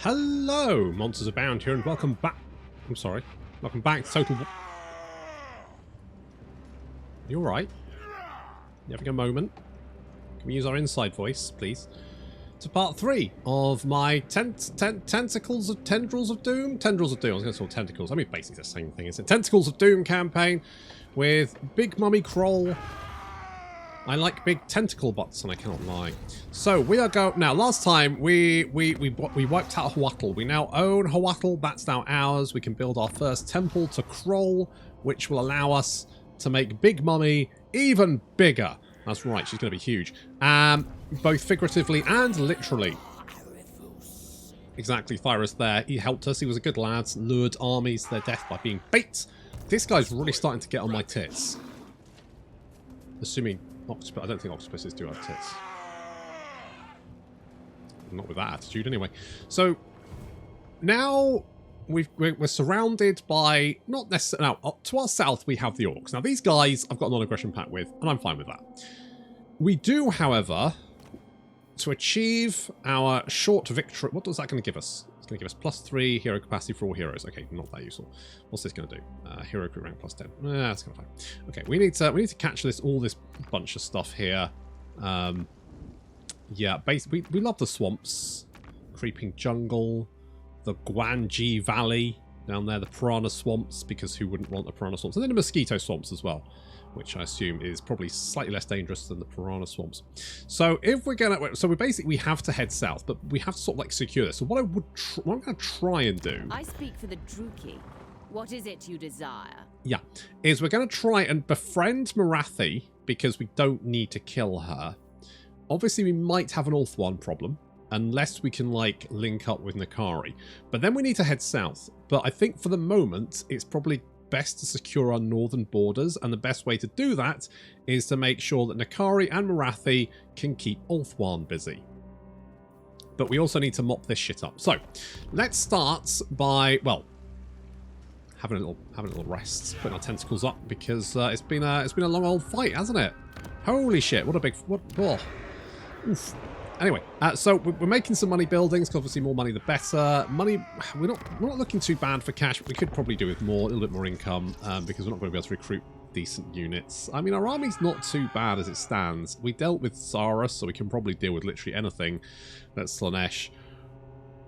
Hello, monsters abound here, and welcome back. I'm sorry. Welcome back to Total. You alright? You having a moment? Can we use our inside voice, please? To part 3 of my Tendrils of Doom? Tendrils of Doom. I was going to call tentacles. I mean, basically the same thing, isn't it? Tentacles of Doom campaign with Big Mummy Kroll. I like big tentacle butts, and I cannot lie. So we are going now. Last time we wiped out Hwatl. We now own Hwatl. That's now ours. We can build our first temple to Kroll, which will allow us to make Big Mummy even bigger. That's right. She's going to be huge, both figuratively and literally. Exactly, Thyros there. He helped us. He was a good lad. Lured armies to their death by being bait. This guy's really starting to get on my tits. Assuming octopus, I don't think octopuses do have tits. Not with that attitude, anyway. So now we're surrounded by not necessarily. Now to our south we have the orcs. Now these guys I've got a non-aggression pact with, and I'm fine with that. We do, however, to achieve our short victory. What is that going to give us? It's going to give us +3 hero capacity for all heroes. Okay, not that useful. What's this going to do? Hero crit rank +10. That's kind of fine. Okay, we need to catch all this bunch of stuff here. Yeah, basically we love the swamps, creeping jungle, the Guanji Valley down there, the piranha swamps, because who wouldn't want the piranha swamps? And then the mosquito swamps as well, which I assume is probably slightly less dangerous than the piranha swamps. So if we're gonna, we have to head south, but we have to sort of like secure this. So what I'm gonna try and do. I speak for the Druki. What is it you desire? Yeah, is we're gonna try and befriend Morathi because we don't need to kill her. Obviously, we might have an Ulthuan problem unless we can like link up with Nakari. But then we need to head south. But I think for the moment, it's probably best to secure our northern borders, and the best way to do that is to make sure that Nakari and Morathi can keep Ulthuan busy. But we also need to mop this shit up. So let's start by, well, having a little rest, putting our tentacles up, because it's been a long old fight, hasn't it? Holy shit! What a big oof. Anyway, so we're making some money buildings, because obviously more money the better. Money, we're not looking too bad for cash. But we could probably do with more, a little bit more income, because we're not going to be able to recruit decent units. I mean, our army's not too bad as it stands. We dealt with Saurus, so we can probably deal with literally anything that Slaanesh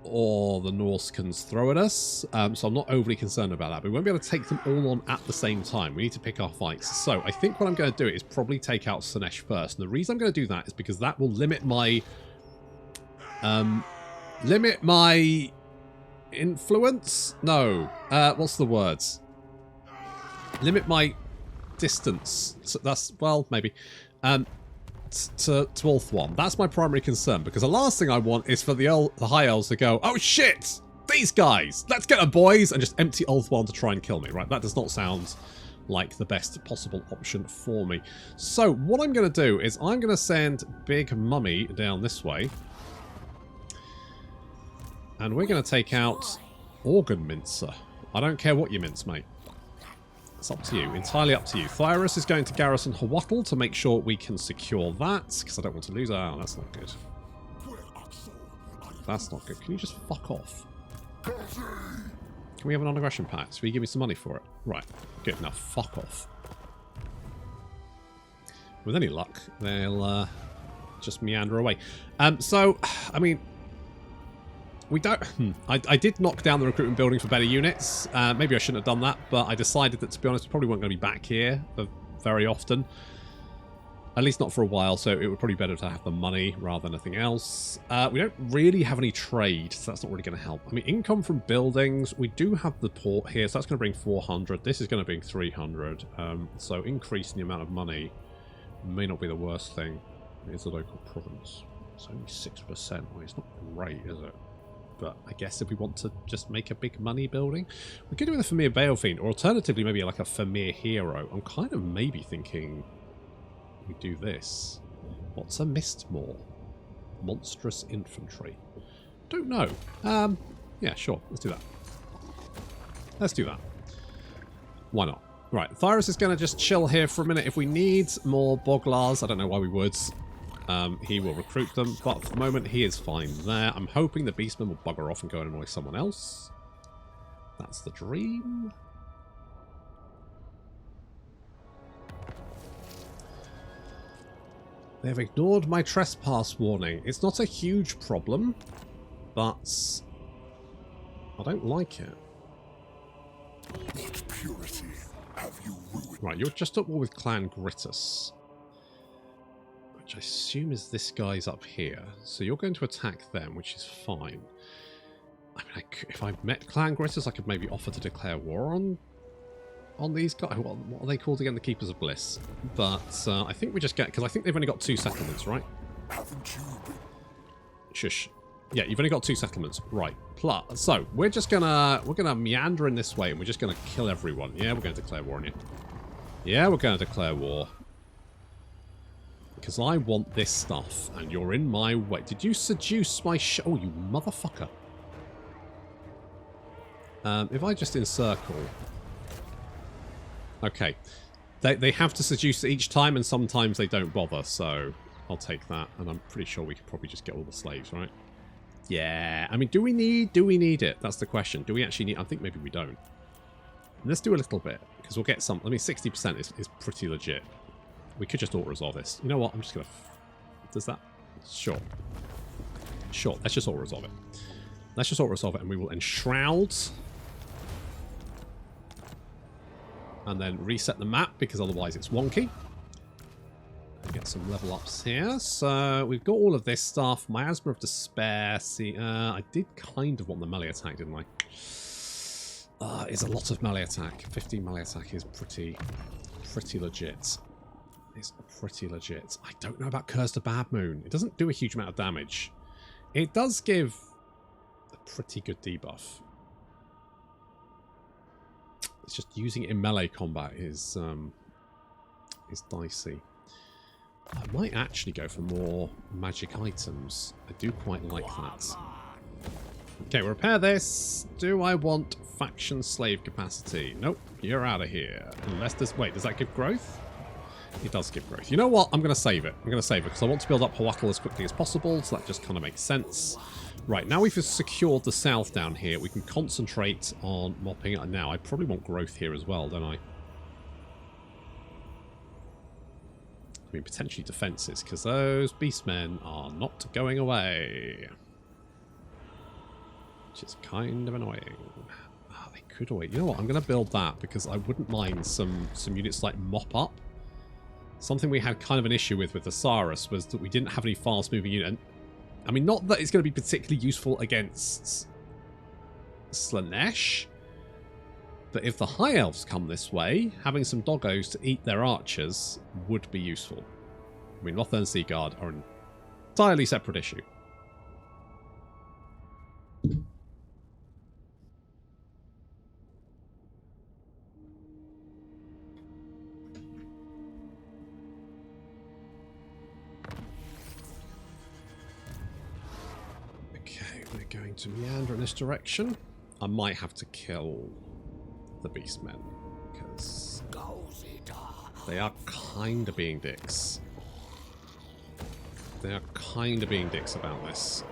or the Norskans throw at us. So I'm not overly concerned about that. But we won't be able to take them all on at the same time. We need to pick our fights. So I think what I'm going to do is probably take out Slaanesh first. And the reason I'm going to do that is because that will limit my influence? No. What's the words? Limit my distance. So that's, well, maybe. To Ulthuan. That's my primary concern, because the last thing I want is for the High Elves to go, oh shit, these guys, let's get them, boys, and just empty Ulthuan to try and kill me, right? That does not sound like the best possible option for me. So what I'm going to do is I'm going to send Big Mummy down this way, and we're going to take out Organ Mincer. I don't care what you mince, mate. It's up to you. Entirely up to you. Thyros is going to garrison Hwatl to make sure we can secure that, because I don't want to lose. Oh, that's not good. That's not good. Can you just fuck off? Can we have an non-aggression pact? Will you give me some money for it? Right. Good. Now fuck off. With any luck, they'll just meander away. So, I mean, we don't. I did knock down the recruitment building for better units. Maybe I shouldn't have done that, but I decided that, to be honest, we probably weren't going to be back here very often. At least not for a while, so it would probably be better to have the money rather than anything else. We don't really have any trade, so that's not really going to help. I mean, income from buildings, we do have the port here, so that's going to bring 400. This is going to bring 300. So increasing the amount of money may not be the worst thing. It is a local province. It's only 6%. Well, it's not great, is it? But I guess if we want to just make a big money building, we could do with a Fimir Balefiend, or alternatively maybe like a Fimir hero. I'm kind of maybe thinking we do this. What's a Mistmaw? Monstrous infantry. Don't know. Yeah, sure. Let's do that. Let's do that. Why not? Right, Thyros is going to just chill here for a minute. If we need more Boglars, I don't know why we would. he will recruit them, but for the moment he is fine there. I'm hoping the beastmen will bugger off and go and annoy someone else. That's the dream. They've ignored my trespass warning. It's not a huge problem, but I don't like it. What purity have you ruined? Right, you're just at war with Clan Grittus, which I assume is this guy's up here. So you're going to attack them, which is fine. I mean, if I met Clan Grittus, I could maybe offer to declare war on these guys. What are they called again? The Keepers of Bliss. But I think we just get, because I think they've only got 2 settlements, right? Haven't you been? Shush. Yeah, you've only got 2 settlements, right? Plus, so we're gonna meander in this way, and we're just gonna kill everyone. Yeah, we're going to declare war on you. Yeah, we're going to declare war because I want this stuff, and you're in my way. Did you seduce my oh, you motherfucker! If I just encircle, okay, they have to seduce each time, and sometimes they don't bother. So I'll take that, and I'm pretty sure we could probably just get all the slaves, right? Yeah, I mean, do we need it? That's the question. Do we actually need... I think maybe we don't. Let's do a little bit, because we'll get some... I mean, 60% is pretty legit. We could just auto-resolve this. You know what? I'm just going to... Does that... Sure. Sure, let's just auto-resolve it. Let's just auto-resolve it, and we will enshroud. And then reset the map, because otherwise it's wonky. Get some level ups here. So we've got all of this stuff. Miasma of Despair. See, I did kind of want the melee attack, didn't I? It's a lot of melee attack. 15 melee attack is pretty legit. It's pretty legit. I don't know about Curse to Bad Moon. It doesn't do a huge amount of damage. It does give a pretty good debuff. It's just using it in melee combat is dicey. I might actually go for more magic items. I do quite like that. Okay, we'll repair this. Do I want faction slave capacity? Nope, you're out of here. Unless there's... Wait, does that give growth? It does give growth. You know what? I'm going to save it. I'm going to save it because I want to build up Huatl as quickly as possible, so that just kind of makes sense. Right, now we've secured the south down here. We can concentrate on mopping it. Now, I probably want growth here as well, don't I? I mean, potentially defences, because those beastmen are not going away. Which is kind of annoying. Oh, they could wait. You know what? I'm going to build that, because I wouldn't mind some units like Mop Up. Something we had kind of an issue with Osiris was that we didn't have any fast-moving unit. I mean, not that it's going to be particularly useful against Slaneesh, but if the High Elves come this way, having some doggos to eat their archers would be useful. I mean, Lothern Sea Guard are an entirely separate issue. Okay, we're going to meander in this direction. I might have to kill the beastmen, because they are kind of being dicks. They are kind of being dicks about this.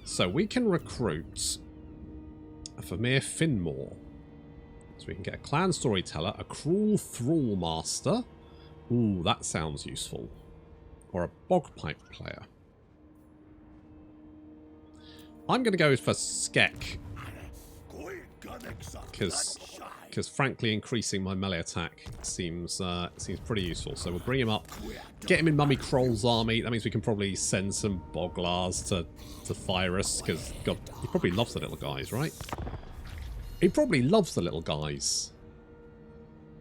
So we can recruit a Fimir Finmore. So we can get a clan storyteller, a cruel thrall master. Ooh, that sounds useful. Or a bogpipe player. I'm going to go for Skek. Because frankly, increasing my melee attack seems pretty useful. So we'll bring him up, get him in Mummy Kroll's army. That means we can probably send some Boglars to fire us, because God, he probably loves the little guys, right? He probably loves the little guys.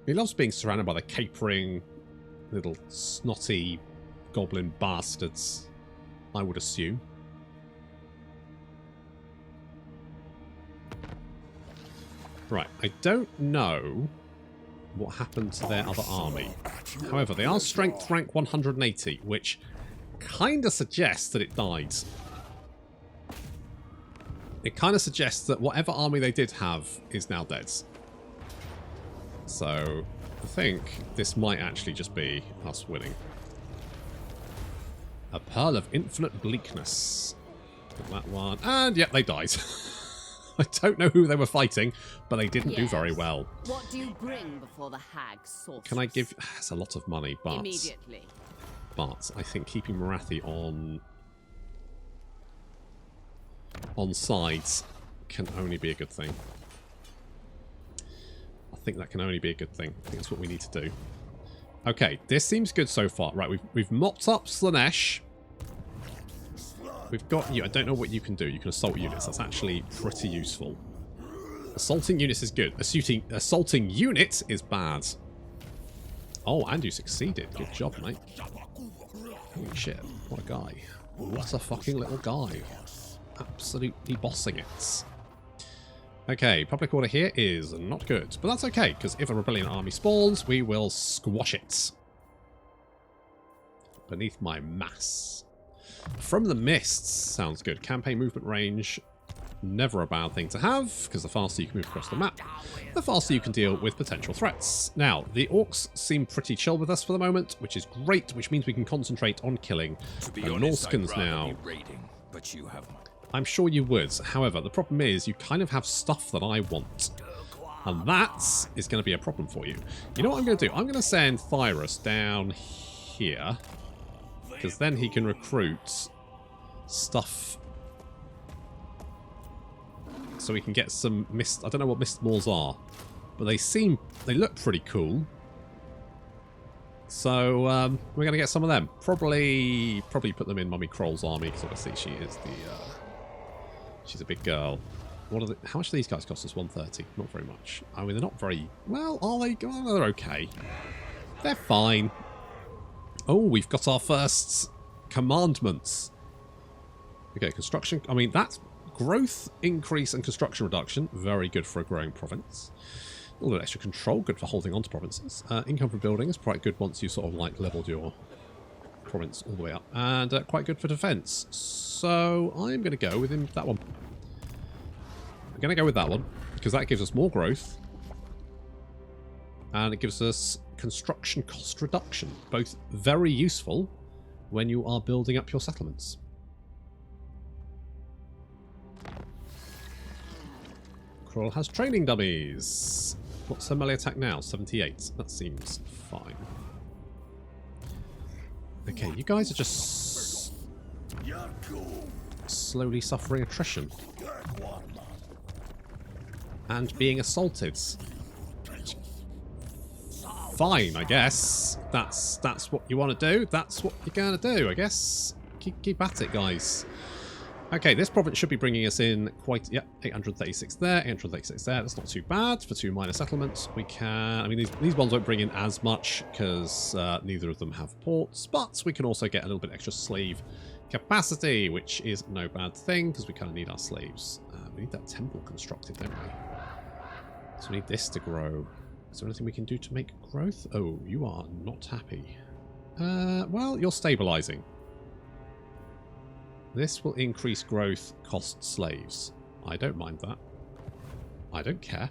He loves being surrounded by the capering little snotty goblin bastards, I would assume. Right, I don't know what happened to their other army. However, they are strength rank 180, which kind of suggests that it died. It kind of suggests that whatever army they did have is now dead. So, I think this might actually just be us winning. A Pearl of Infinite Bleakness. Got that one. And, yeah, they died. I don't know who they were fighting, but they didn't do very well. What do you bring before the hag sorceress? Can I give... That's a lot of money, but... Immediately. But I think keeping Morathi on sides can only be a good thing. I think that can only be a good thing. I think that's what we need to do. Okay, this seems good so far. Right, we've mopped up Slaanesh. We've got you. I don't know what you can do. You can assault units. That's actually pretty useful. Assaulting units is good. Assaulting units is bad. Oh, and you succeeded. Good job, mate. Holy shit. What a guy. What a fucking little guy. Absolutely bossing it. Okay, public order here is not good. But that's okay, because if a rebellion army spawns, we will squash it. Beneath my mass. From the Mists sounds good. Campaign movement range, never a bad thing to have, because the faster you can move across the map, the faster you can deal with potential threats. Now, the Orcs seem pretty chill with us for the moment, which is great, which means we can concentrate on killing the Norskins now. Raiding, but you have... I'm sure you would. However, the problem is you kind of have stuff that I want. And that is going to be a problem for you. You know what I'm going to do? I'm going to send Thyros down here. Because then he can recruit stuff. So we can get some mist. I don't know what mist malls are. But they look pretty cool. So we're going to get some of them. Probably put them in Mummy Kroll's army. Because obviously she is she's a big girl. How much do these guys cost us? 130. Not very much. I mean, they're not very... Well, are they? Well, they're okay. They're fine. Oh, we've got our first commandments. Okay, construction. I mean, that's growth, increase, and construction reduction. Very good for a growing province. A little bit extra control. Good for holding on to provinces. Income from building is quite good once you sort of like leveled your province all the way up. And quite good for defense. So I'm going to go with that one. I'm going to go with that one because that gives us more growth. And it gives us construction cost reduction. Both very useful when you are building up your settlements. Kroll has training dummies. What's her melee attack now? 78. That seems fine. Okay, you guys are just slowly suffering attrition. And being assaulted. Fine, I guess. That's what you want to do. That's what you're going to do, I guess. Keep at it, guys. Okay, this province should be bringing us in quite... Yep, 836 there, 836 there. That's not too bad for 2 minor settlements. We can... I mean, these ones won't bring in as much because neither of them have ports. But we can also get a little bit extra slave capacity, which is no bad thing because we kind of need our slaves. We need that temple constructed, don't we? So we need this to grow. Is there anything we can do to make growth? Oh, you are not happy. Well, you're stabilizing. This will increase growth, cost slaves. I don't mind that. I don't care.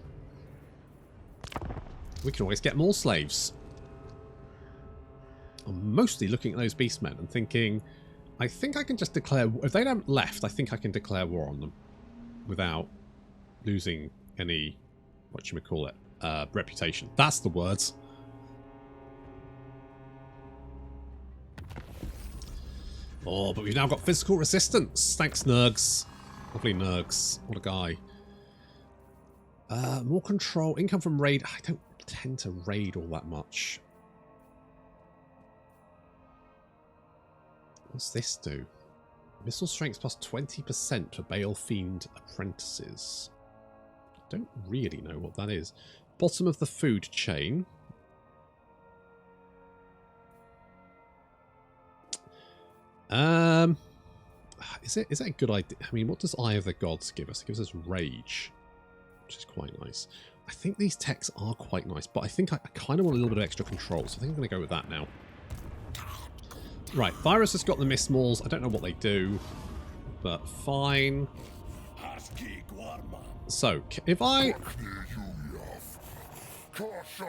We can always get more slaves. I'm mostly looking at those beastmen and thinking, I think I can just declare... If they don't left, I think I can declare war on them. Without losing any... whatchamacallit? Reputation. That's the words. Oh, but we've now got physical resistance. Thanks, Nurgs. Lovely Nurgs. What a guy. More control. Income from raid. I don't tend to raid all that much. What's this do? Missile strength plus 20% for Bale Fiend apprentices. Don't really know what that is. Bottom of the food chain. Is it a good idea? I mean, what does Eye of the Gods give us? It gives us rage, which is quite nice. I think these techs are quite nice, but I think I kind of want a little bit of extra control, so I think I'm going to go with that now. Right, Virus has got the Mist Malls. I don't know what they do, but fine. So, if I...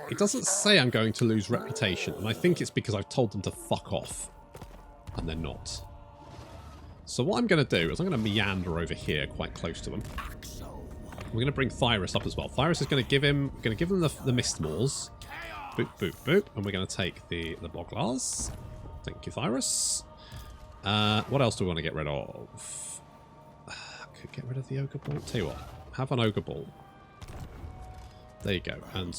It doesn't say I'm going to lose reputation, and I think it's because I've told them to fuck off. And they're not. So what I'm going to do is I'm going to meander over here quite close to them. We're going to bring Thyros up as well. Thyros is going to give him the Mistmaws. Boop, boop, boop. And we're going to take the Boglars. Thank you, Thyros. What else do we want to get rid of? Could get rid of the Ogre Ball. Tell you what, have an Ogre Ball. There you go. And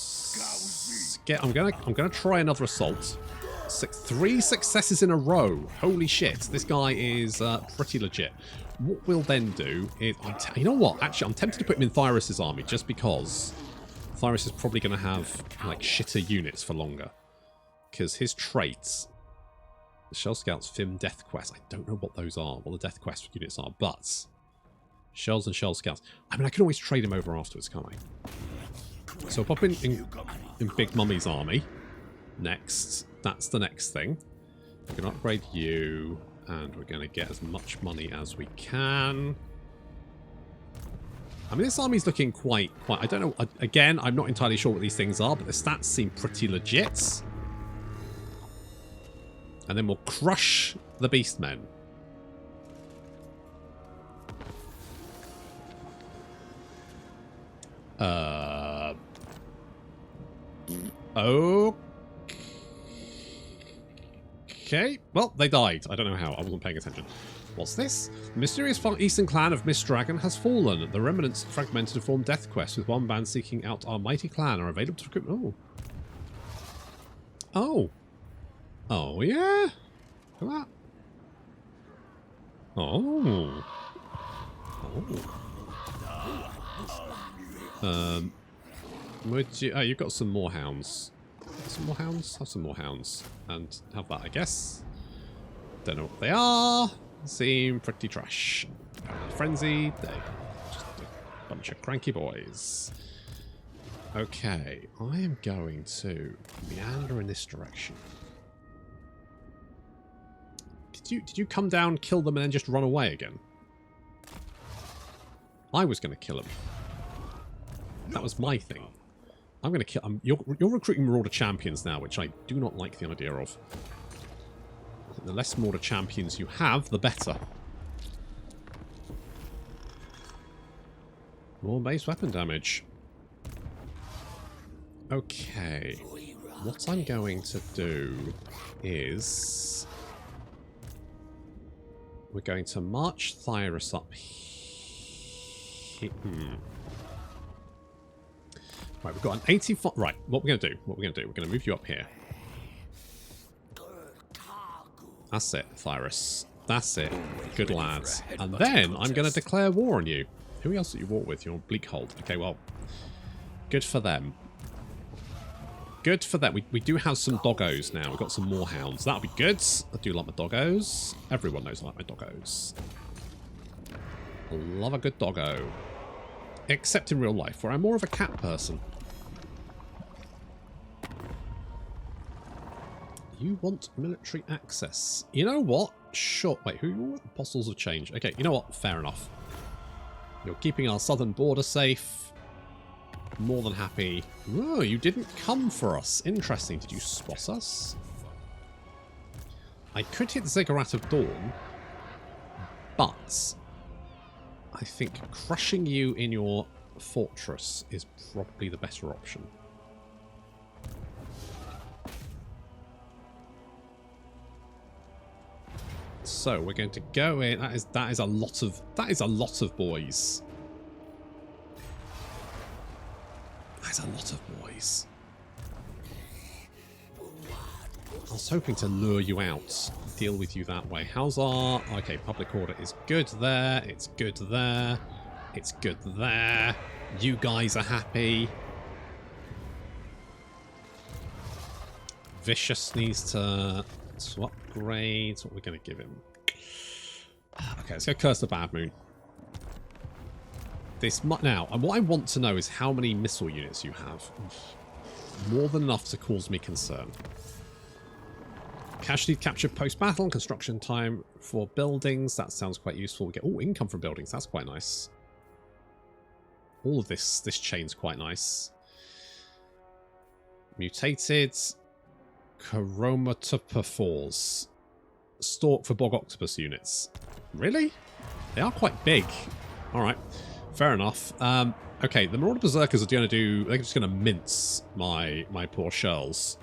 I'm gonna try another assault. 3 successes in a row. Holy shit! This guy is pretty legit. What we'll then do is, you know what? Actually, I'm tempted to put him in Thyros' army just because Thyros is probably going to have like shitter units for longer because his traits. Shell Scouts, Fim, Death Quest. I don't know what those are, what the Death Quest units are, but Shells and Shell Scouts. I mean, I can always trade him over afterwards, can't I? So I'll pop in Big Mummy's army next. That's the next thing. We're going to upgrade you, and we're going to get as much money as we can. I mean, this army's looking quite, I don't know. Again, I'm not entirely sure what these things are, but the stats seem pretty legit. And then we'll crush the Beastmen. Okay. Well, they died. I don't know how. I wasn't paying attention. What's this? The mysterious far eastern clan of Mist Dragon has fallen. The remnants fragmented to form Death Quest, with one band seeking out our mighty clan are available to recruit. Oh. Oh. Oh, yeah? Look at that. Oh. Oh. Would you... Oh, you've got some more hounds. Some more hounds? Have some more hounds. And have that, I guess. Don't know what they are. Seem pretty trash. Frenzy. They're just a bunch of cranky boys. Okay. I am going to meander in this direction. Did you come down, kill them, and then just run away again? I was going to kill him. That was my thing. I'm going to kill... You're recruiting Marauder champions now, which I do not like the idea of. I think the less Marauder champions you have, the better. More base weapon damage. Okay. What I'm going to do is... We're going to march Thyros up here. Right, we've got an 85... Right, what we're going to do, we're going to move you up here. That's it, Thyros. That's it. Good lads. And then I'm going to declare war on you. Who else did you war with? You're on Bleakhold. Okay, well, good for them. Good for that. We do have some doggos now. We've got some more hounds. That'll be good. I do like my doggos. Everyone knows I like my doggos. I love a good doggo. Except in real life, where I'm more of a cat person. You want military access. You know what? Sure. Wait, who? Apostles have changed. Okay, you know what? Fair enough. You're keeping our southern border safe. More than happy. Oh, you didn't come for us. Interesting. Did you spot us? I could hit Ziggurat of Dawn, but I think crushing you in your fortress is probably the better option. So we're going to go in. That is a lot of boys. That's a lot of boys. I was hoping to lure you out, deal with you that way. How's our... Okay, public order is good there. It's good there. It's good there. You guys are happy. Vicious needs to upgrade. What we're going to give him. Okay, let's go Curse the Bad Moon. Now, and what I want to know is how many missile units you have. More than enough to cause me concern. Casualty captured post-battle, construction time for buildings. That sounds quite useful. We get income from buildings. That's quite nice. All of this chain's quite nice. Mutated Chromatopophores. Stalk for Bog Octopus units. Really? They are quite big. Alright, fair enough. Okay, the Marauder Berserkers are going to do... They're just going to mince my poor shells.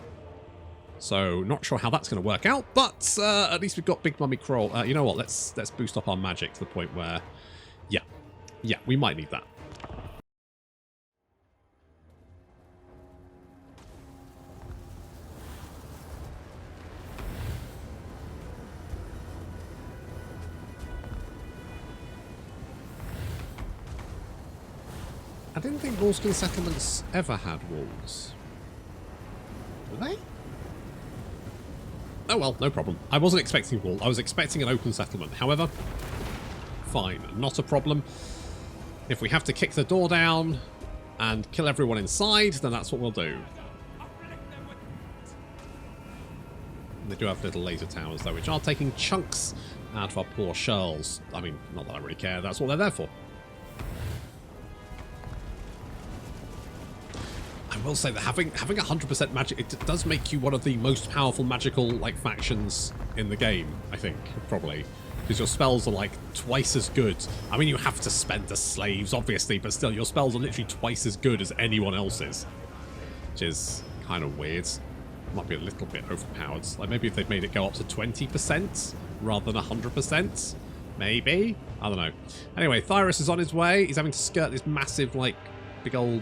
So, not sure how that's going to work out, but at least we've got Big Mummy Kroll. You know what, let's boost up our magic to the point where... Yeah, we might need that. I didn't think Reskin settlements ever had walls. Do they? Oh well, no problem. I wasn't expecting a wall. I was expecting an open settlement. However, fine. Not a problem. If we have to kick the door down and kill everyone inside, then that's what we'll do. They do have little laser towers, though, which are taking chunks out of our poor shells. I mean, not that I really care. That's what they're there for. I will say that having 100% magic, it does make you one of the most powerful magical factions in the game, I think, probably. Because your spells are twice as good. I mean, you have to spend the slaves, obviously, but still, your spells are literally twice as good as anyone else's. Which is kind of weird. Might be a little bit overpowered. Maybe if they'd made it go up to 20% rather than 100%. Maybe? I don't know. Anyway, Kairos is on his way. He's having to skirt this massive, big old...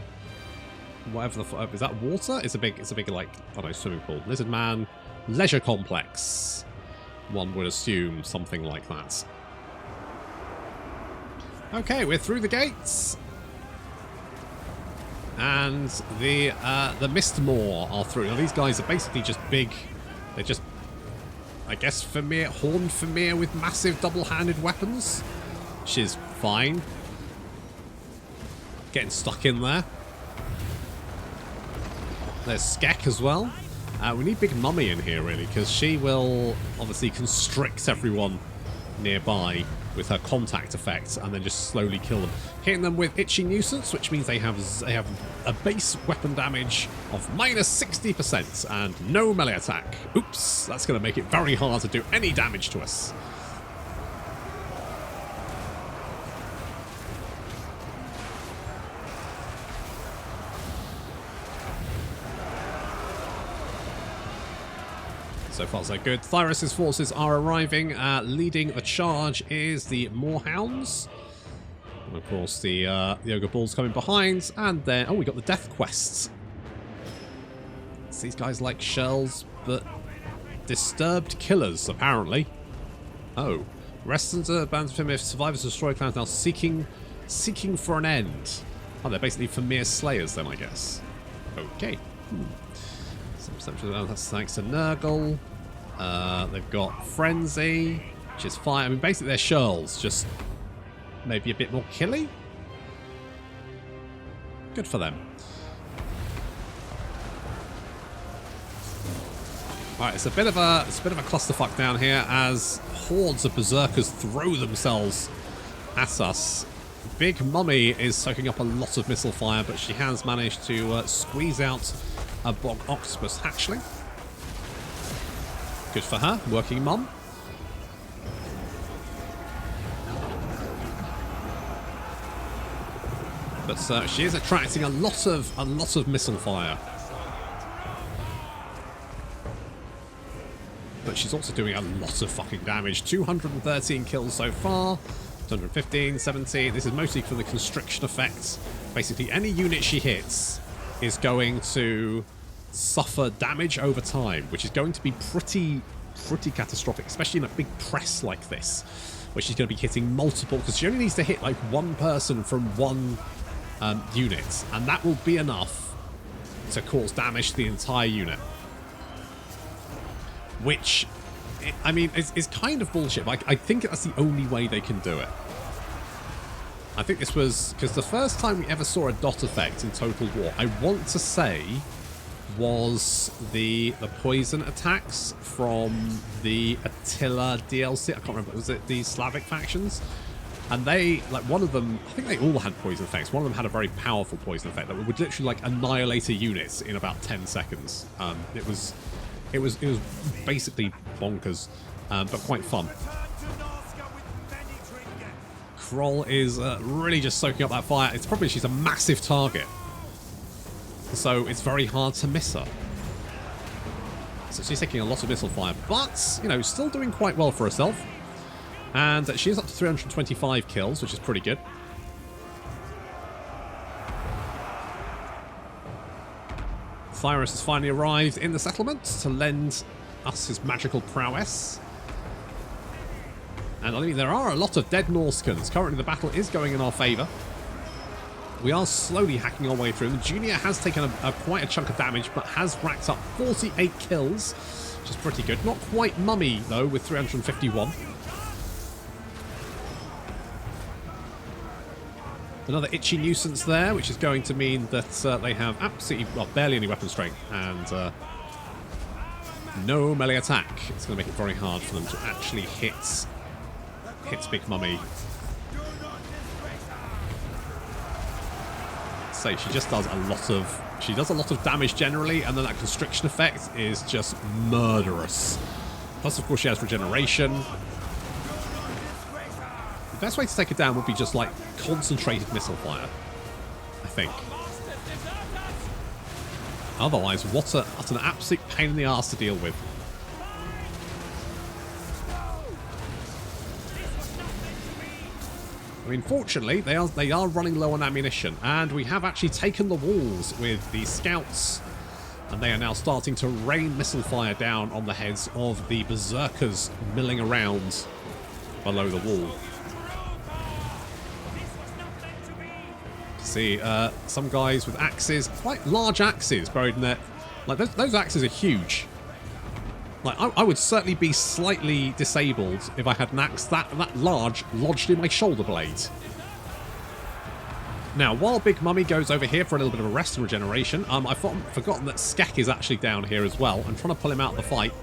whatever the fuck, is that water? It's a big I don't know, swimming pool. Lizard Man leisure complex. One would assume something like that. Okay, we're through the gates. And the Mistmore are through. Now these guys are basically just big. They're just, I guess, Fimir, horned Fimir with massive double-handed weapons. Which is fine. Getting stuck in there. There's Skek as well. We need Big Mummy in here, really, because she will obviously constrict everyone nearby with her contact effect and then just slowly kill them. Hitting them with Itchy Nuisance, which means they have a base weapon damage of -60% and no melee attack. Oops, that's going to make it very hard to do any damage to us. So far so good. Kairos' forces are arriving. Leading the charge is the Moorhounds. And of course the Ogre Bulls coming behind. And then, oh, we got the Death Quests. So these guys like shells, but disturbed killers, apparently. Oh. Residents of bands of Fimir, survivors of destroyed clans now seeking for an end. Oh, they're basically Fimir slayers then, I guess. Okay. That's thanks to Nurgle. They've got Frenzy, which is fine. I mean, basically they're shells, just maybe a bit more killy. Good for them. Alright, it's a bit of a clusterfuck down here as hordes of berserkers throw themselves at us. Big Mummy is soaking up a lot of missile fire, but she has managed to squeeze out a Bog Octopus hatchling. Good for her, working mum. But she is attracting a lot of missile fire. But she's also doing a lot of fucking damage. 213 kills so far. 215, 17. This is mostly for the constriction effect. Basically, any unit she hits is going to suffer damage over time, which is going to be pretty catastrophic, especially in a big press like this, where she's going to be hitting multiple, because she only needs to hit one person from one unit, and that will be enough to cause damage to the entire unit. Which, I mean, is kind of bullshit, but I think that's the only way they can do it. I think this was, because the first time we ever saw a dot effect in Total War, I want to say, was the poison attacks from the Attila DLC. I can't remember, was it the Slavic factions? And they, one of them, I think they all had poison effects. One of them had a very powerful poison effect that would literally annihilate a unit in about 10 seconds. It was basically bonkers. but quite fun. Kroll is really just soaking up that fire. It's probably she's a massive target, so it's very hard to miss her. So she's taking a lot of missile fire, but, you know, still doing quite well for herself. And she is up to 325 kills, which is pretty good. Kairos has finally arrived in the settlement to lend us his magical prowess. And I mean, there are a lot of dead Norskans. Currently, the battle is going in our favour. We are slowly hacking our way through. The Junior has taken quite a chunk of damage, but has racked up 48 kills, which is pretty good. Not quite Mummy, though, with 351. Another itchy nuisance there, which is going to mean that they have absolutely, well, barely any weapon strength and no melee attack. It's going to make it very hard for them to actually hit Big Mummy. So she just does a lot of damage generally, and then that constriction effect is just murderous. Plus, of course, she has regeneration. The best way to take her down would be just like concentrated missile fire, I think. Otherwise, what an absolute pain in the arse to deal with. I mean, fortunately, they are running low on ammunition, and we have actually taken the walls with the scouts, and they are now starting to rain missile fire down on the heads of the berserkers milling around below the wall. See, some guys with axes, quite large axes buried in there. Like, those axes are huge. Like, I would certainly be slightly disabled if I had an axe that large lodged in my shoulder blade. Now, while Big Mummy goes over here for a little bit of a rest and regeneration, I've forgotten that Skek is actually down here as well. I'm trying to pull him out of the fight.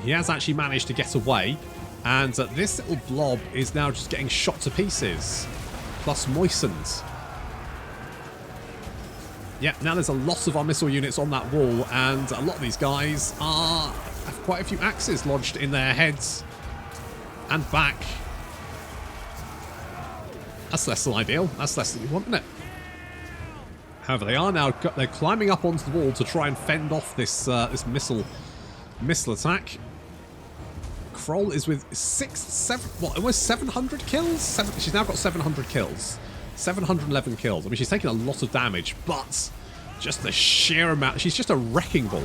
He has actually managed to get away, and this little blob is now just getting shot to pieces, plus moistened. Yeah, now there's a lot of our missile units on that wall, and a lot of these guys have quite a few axes lodged in their heads and back. That's less than ideal. That's less than you want, isn't it? However, they're climbing up onto the wall to try and fend off this this missile attack. Kroll is with almost 700 kills? She's now got 700 kills. 711 kills. I mean, she's taking a lot of damage, but just the sheer amount. She's just a wrecking ball.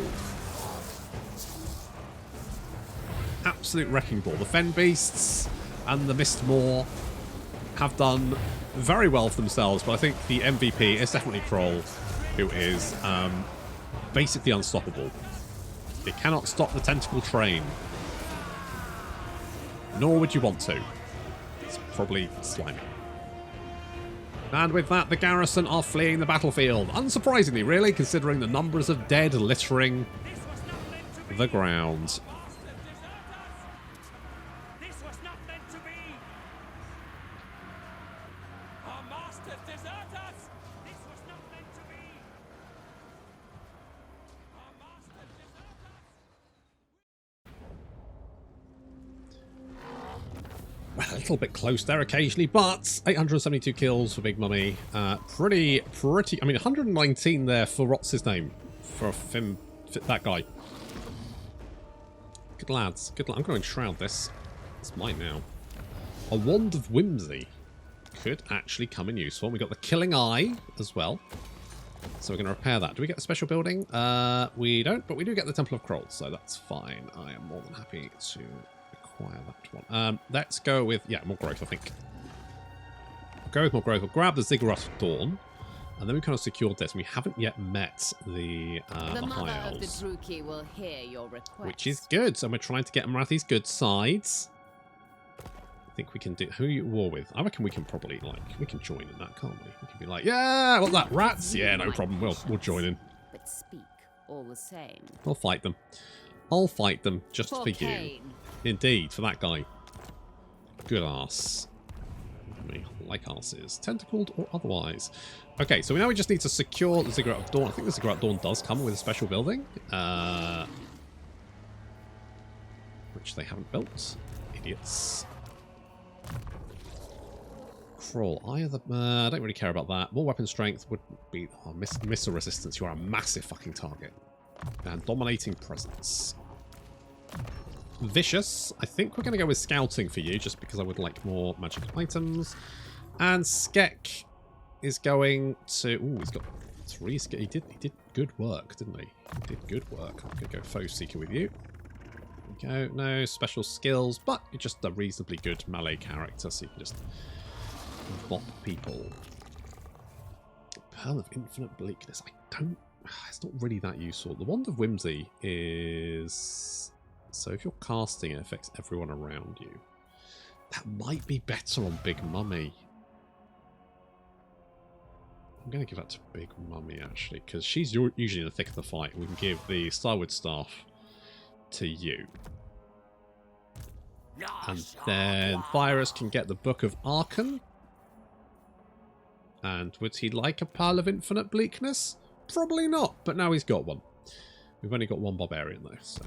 Absolute wrecking ball. The Fen Beasts and the Mistmaw have done very well for themselves, but I think the MVP is definitely Kroll, who is basically unstoppable. It cannot stop the tentacle train. Nor would you want to. It's probably slimy. And with that, the garrison are fleeing the battlefield. Unsurprisingly, really, considering the numbers of dead littering the ground. Well, a little bit close there occasionally, but 872 kills for Big Mummy. Pretty. I mean, 119 there for what's his name? For that guy. Good lads. Good lads. I'm going to enshroud this. It's mine now. A Wand of Whimsy could actually come in useful. We've got the Killing Eye as well. So we're going to repair that. Do we get the special building? We don't, but we do get the Temple of Kroll, so that's fine. I am more than happy to acquire that one. Let's go with, yeah, more growth, I think. We'll go with more growth. We'll grab the Ziggurat of Dawn, and then we kind of secured this. We haven't yet met the High Elves, of the Druki will hear your request. which is good. So we're trying to get Marathi's good sides. I think we can do. Who are you at war with? I reckon we can probably, like, we can join in that, can't we? We can be like, yeah, what's that, rats? Yeah, no problem. We'll join in. But speak all the same. I'll fight them. I'll fight them just for you. Indeed, for that guy. Good ass. We like asses, tentacled or otherwise. Okay, so now we just need to secure the Ziggurat of Dawn. I think the Ziggurat of Dawn does come with a special building. which they haven't built. Idiots. Kroll, I don't really care about that. More weapon strength would be... Oh, missile resistance. You are a massive fucking target. And dominating presence. Vicious. I think we're going to go with scouting for you, just because I would like more magic items. And Skek is going to... Ooh, he's got 3 Skek. He did good work, didn't he? He did good work. I'm going to go Foe Seeker with you. There we go. No special skills, but you're just a reasonably good melee character, so you can just... bop people. Pearl of Infinite Bleakness. It's not really that useful. The Wand of Whimsy is... So if you're casting, it affects everyone around you. That might be better on Big Mummy. I'm going to give that to Big Mummy, actually, because she's usually in the thick of the fight. We can give the Starwood Staff to you. And then Virus can get the Book of Archon. And would he like a Pearl of Infinite Bleakness? Probably not, but now he's got one. We've only got one Barbarian though, so...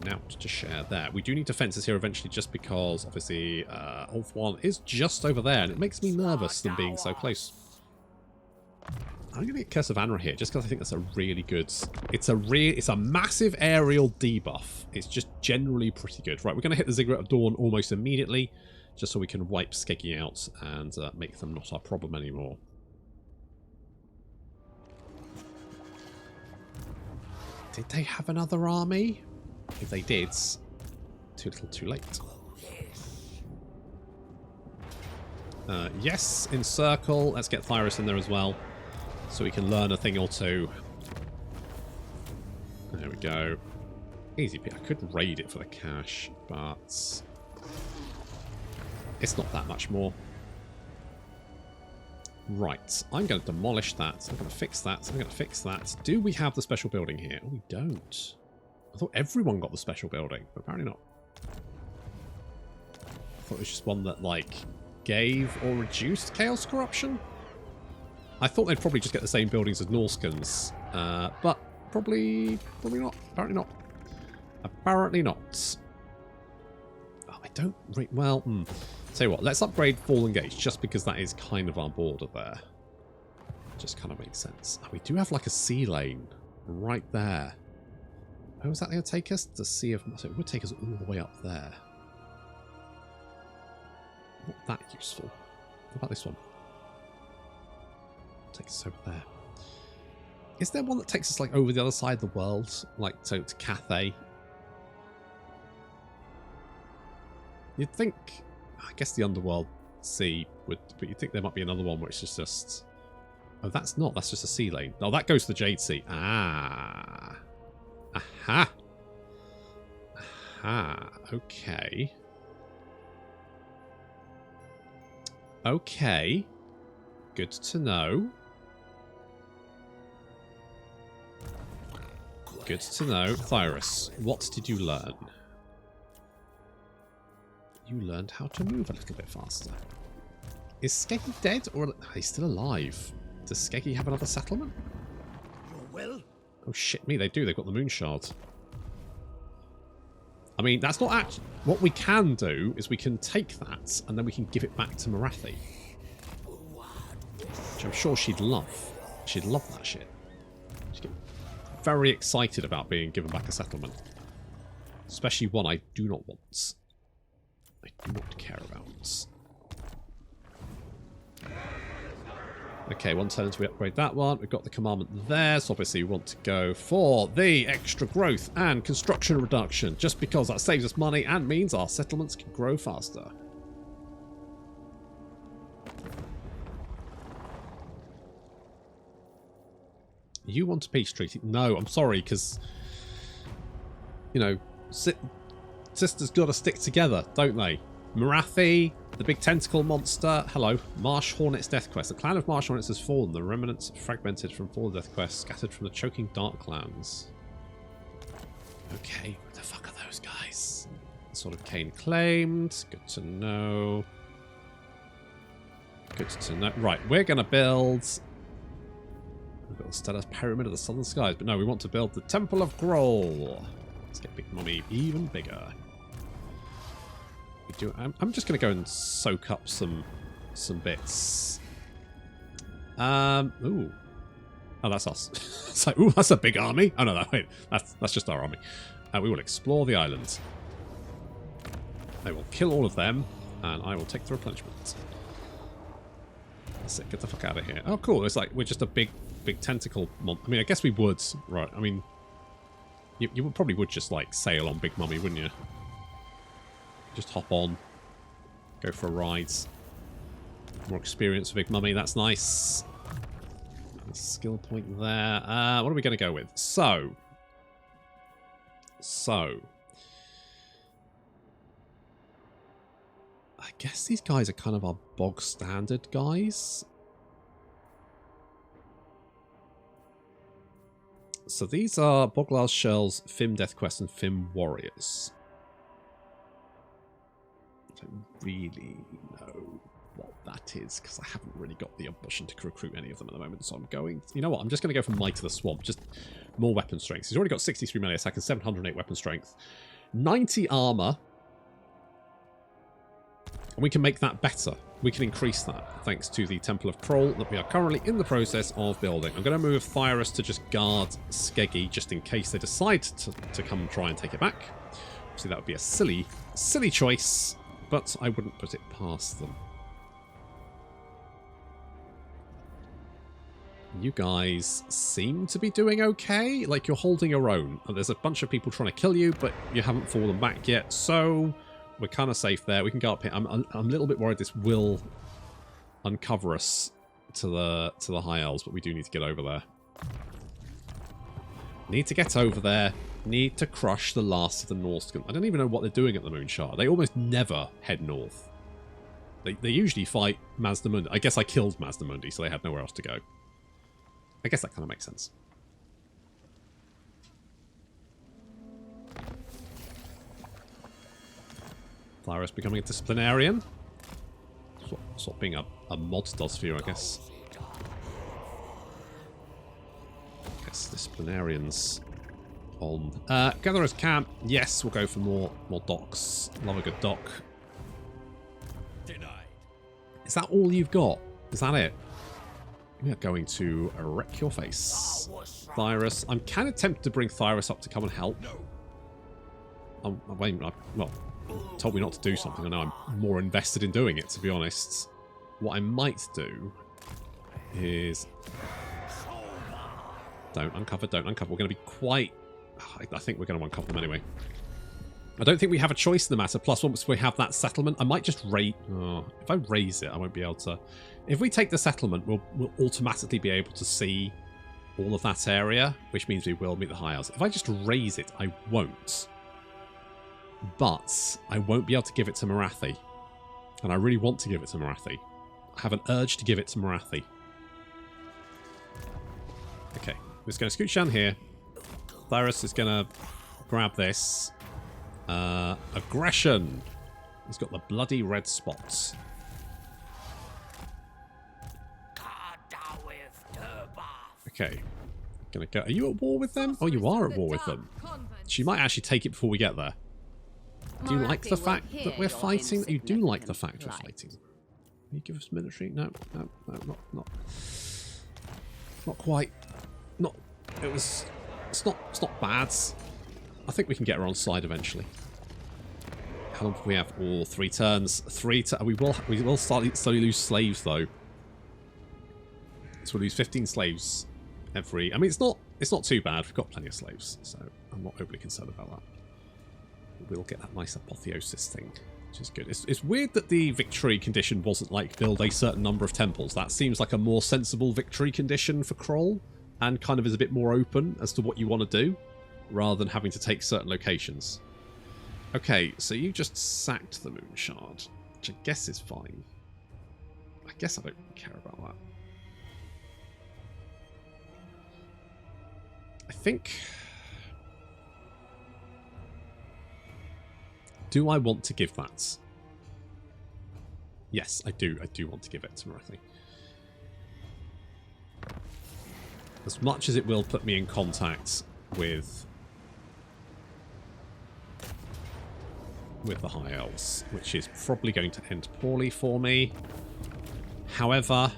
Now to share there. We do need defences here eventually, just because, obviously, OvN is just over there, and it makes me nervous them being so close. I'm going to get Curse of Anra here, just because I think that's a really good... It's a massive aerial debuff. It's just generally pretty good. Right, we're going to hit the Ziggurat of Dawn almost immediately, just so we can wipe Skeggy out and make them not our problem anymore. Did they have another army? If they did, too little too late. Yes, encircle. Let's get Thyrus in there as well, so we can learn a thing or two. There we go. Easy. I could raid it for the cash, but... it's not that much more. Right, I'm going to demolish that. I'm going to fix that. I'm going to fix that. Do we have the special building here? Oh, we don't. I thought everyone got the special building, but apparently not. I thought it was just one that, like, gave or reduced Chaos Corruption. I thought they'd probably just get the same buildings as Norskins, but probably not. Apparently not. Apparently not. Oh, I don't... Well, tell you what, let's upgrade Fallen Gates, just because that is kind of our border there. Just kind of makes sense. Oh, we do have like a sea lane right there. Where was that going to take us? The Sea of... So it would take us all the way up there. Not that useful. What about this one? Take us over there. Is there one that takes us like over the other side of the world? Like to Cathay? You'd think... I guess the Underworld Sea would... But you'd think there might be another one which is just... Oh, that's not. That's just a sea lane. No, that goes to the Jade Sea. Ah... Aha! Aha. Okay. Okay. Good to know. Good to know. Thyrus, what did you learn? You learned how to move a little bit faster. Is Skeggy dead or he's still alive? Does Skeggy have another settlement? Well? Oh shit me, they do. They've got the Moon Shard. I mean, that's not actually... What we can do is we can take that and then we can give it back to Morathi. Which I'm sure she'd love. She'd love that shit. She'd get very excited about being given back a settlement. Especially one I do not want. I do not care about. Okay, one turn until we upgrade that one. We've got the commandment there, so obviously we want to go for the extra growth and construction reduction, just because that saves us money and means our settlements can grow faster. You want a peace treaty? No, I'm sorry, because, you know, sisters got to stick together, don't they? Morathi, the big tentacle monster. Hello. Marsh Hornets Death Quest. The clan of Marsh Hornets has fallen. The remnants fragmented from fallen Death Quest, scattered from the choking dark clans. Okay, what the fuck are those guys? Sword of Cain claimed. Good to know. Good to know. Right, we're going to build... We've got the Stellar Pyramid of the Southern Skies, but no, we want to build the Temple of Kroll. Let's get Big Mummy even bigger. I'm just going to go and soak up some bits. Ooh. Oh, that's us. It's like, ooh, that's a big army. Oh, no, wait. That's just our army. We will explore the island. I will kill all of them, and I will take the replenishment. That's it. Get the fuck out of here. Oh, cool. It's like we're just a big tentacle mon. I mean, I guess we would, right? I mean, you probably would just, like, sail on Big Mummy, wouldn't you? Just hop on. Go for a ride. More experience for Big Mummy. That's nice. Skill point there. What are we going to go with? So. I guess these guys are kind of our bog standard guys. So these are Boglar's Shells, Fim Death Quest, and Fim Warriors. I don't really know what that is because I haven't really got the ambition to recruit any of them at the moment. So I'm going... You know what? I'm just going to go for Might of the Swamp. Just more weapon strength. He's already got 63 melee attack and 708 weapon strength. 90 armor. And we can make that better. We can increase that thanks to the Temple of Kroll that we are currently in the process of building. I'm going to move Thyrus to just guard Skeggy just in case they decide to come and try and take it back. Obviously that would be a silly choice, but I wouldn't put it past them. You guys seem to be doing okay. Like, you're holding your own. And there's a bunch of people trying to kill you, but you haven't fallen back yet. So we're kind of safe there. We can go up here. I'm a little bit worried this will uncover us to the High Elves, but we do need to get over there. Need to get over there. Need to crush the last of the Norscan. I don't even know what they're doing at the Moonshard. They almost never head north. They usually fight Mazdamundi. I guess I killed Mazdamundi, so they had nowhere else to go. I guess that kind of makes sense. Thyrus becoming a disciplinarian. That's what being a Modz does for you, I guess. Disciplinarians on. Gatherer's Camp. Yes, we'll go for more docks. Love a good dock. Denied. Is that all you've got? Is that it? We are going to wreck your face. Thyrus. I'm kind of tempted to bring Thyrus up to come and help. I'm told me not to do something. I know I'm more invested in doing it, to be honest. What I might do is... Don't uncover. We're going to be quite... I think we're going to uncover them anyway. I don't think we have a choice in the matter. Plus, once we have that settlement, I might just raise... Oh, if I raise it, I won't be able to... If we take the settlement, we'll automatically be able to see all of that area, which means we will meet the High Elves. If I just raise it, I won't. But I won't be able to give it to Morathi. And I really want to give it to Morathi. I have an urge to give it to Morathi. Okay, we're just going to scooch down here. Thyrus is going to grab this. Aggression. He's got the bloody red spots. Okay. Gonna go. Are you at war with them? Oh, you are at war with them. She might actually take it before we get there. Do you like the fact that we're fighting? You do like the fact we're fighting. Can you give us military? No, not quite. Not. It's not bad. I think we can get her on side eventually. How long do we have? Oh, 3 turns. We will slowly lose slaves though. So we'll lose 15 slaves every... I mean, it's not too bad. We've got plenty of slaves, so I'm not overly concerned about that. We'll get that nice apotheosis thing, which is good. It's weird that the victory condition wasn't like build a certain number of temples. That seems like a more sensible victory condition for Kroll, and kind of is a bit more open as to what you want to do, rather than having to take certain locations. Okay, so you just sacked the Moonshard, which I guess is fine. I guess I don't care about that. I think... Do I want to give that? Yes, I do. I do want to give it to Morathi. As much as it will put me in contact with with the High Elves, which is probably going to end poorly for me. However,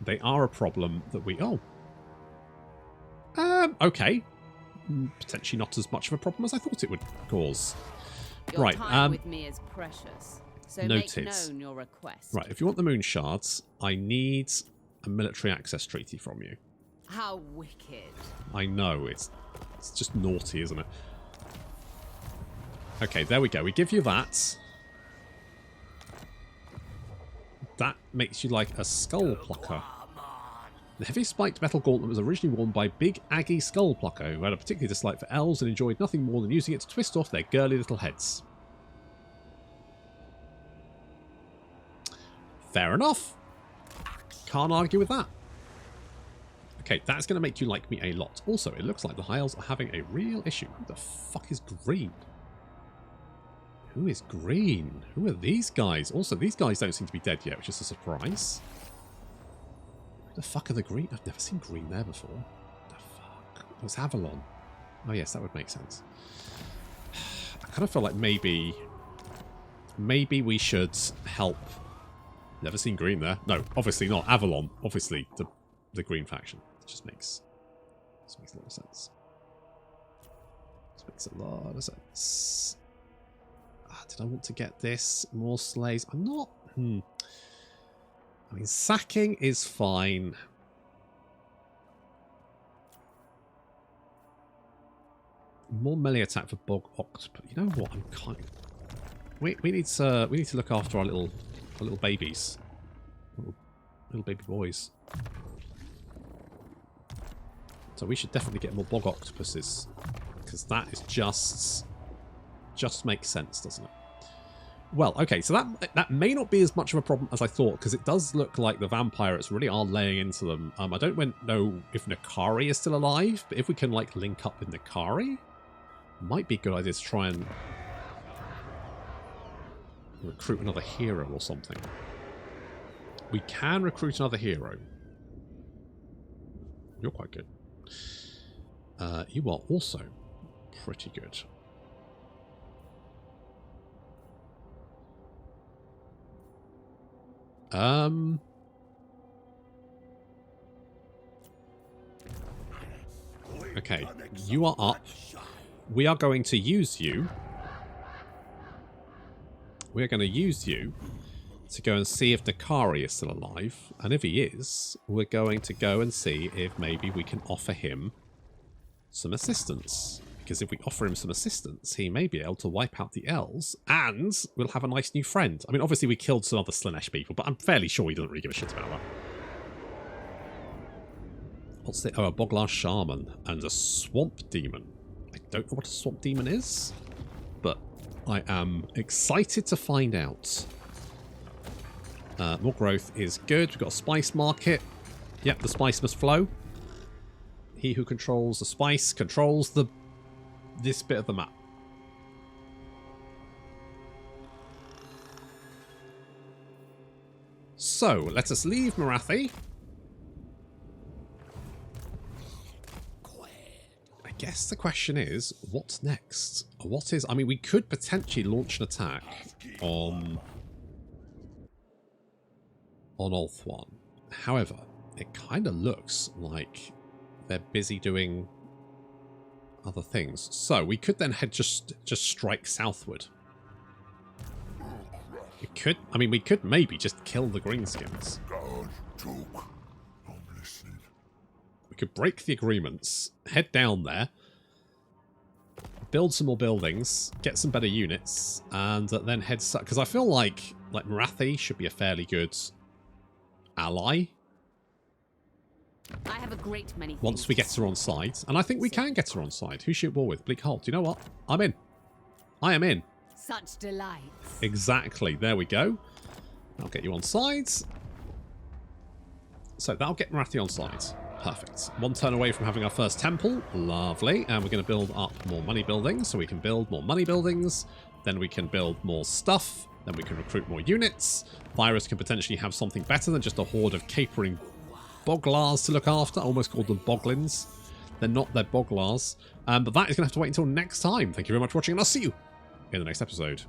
they are a problem that we... Oh. Okay. Potentially not as much of a problem as I thought it would cause. Your Right. time with me is precious, so noted. make known your request. Right, if you want the moon shards, I need a military access treaty from you. How wicked. I know, it's just naughty, isn't it? Okay, there we go. We give you that. That makes you like a skull plucker. The heavy spiked metal gauntlet was originally worn by Big Aggie Skull Plucker, who had a particular dislike for elves and enjoyed nothing more than using it to twist off their girly little heads. Fair enough. Can't argue with that. Okay, that's going to make you like me a lot. Also, it looks like the High Elves are having a real issue. Who the fuck is green? Who is green? Who are these guys? Also, these guys don't seem to be dead yet, which is a surprise. Who the fuck are the green? I've never seen green there before. What the fuck? Oh, it's Avalon. Oh yes, that would make sense. I kind of feel like maybe we should help. Never seen green there. No, obviously not. Avalon, obviously the green faction. It just makes a lot of sense. This makes a lot of sense. Did I want to get this? More slaves? I'm not... I mean, sacking is fine. More melee attack for Bog Octopus. You know what? I'm kind of... We need to look after our little babies. Little baby boys. So we should definitely get more Bog Octopuses. Because that is just makes sense, doesn't it? Well, okay, so that may not be as much of a problem as I thought, because it does look like the vampirates really are laying into them. I don't know if Nakari is still alive, but if we can, like, link up with Nakari, might be a good idea to try and recruit another hero or something. We can recruit another hero. You're quite good. You are also pretty good. Okay, you are up. We are going to use you. We're going to use you to go and see if Nakari is still alive. And if he is, we're going to go and see if maybe we can offer him some assistance. Because if we offer him some assistance, he may be able to wipe out the elves, and we'll have a nice new friend. I mean, obviously we killed some other Slaanesh people, but I'm fairly sure he doesn't really give a shit about that. What's the... Oh, a Boglar Shaman and a Swamp Demon. I don't know what a Swamp Demon is, but I am excited to find out. More growth is good. We've got a spice market. Yep, the spice must flow. He who controls the spice controls this bit of the map. So, let us leave Morathi. I guess the question is, what's next? What is... I mean, we could potentially launch an attack on Ulthuan. However, it kind of looks like they're busy doing other things. So we could then head just strike southward. We could, I mean, we could maybe just kill the greenskins. We could break the agreements, head down there, build some more buildings, get some better units, and then head south. Because I feel like Morathi should be a fairly good ally. I have a great many things. Once we get her on side. And I think we can get her on side. Who shoot war with? Bleak Holt. You know what? I'm in. I am in. Such delights. Exactly. There we go. I'll get you on sides. So that'll get Morathi on sides. Perfect. One turn away from having our first temple. Lovely. And we're going to build up more money buildings. So we can build more money buildings. Then we can build more stuff. Then we can recruit more units. Virus can potentially have something better than just a horde of capering Boglars to look after. I almost called them Boglins. They're not, they're Boglars. But that is going to have to wait until next time. Thank you very much for watching, and I'll see you in the next episode.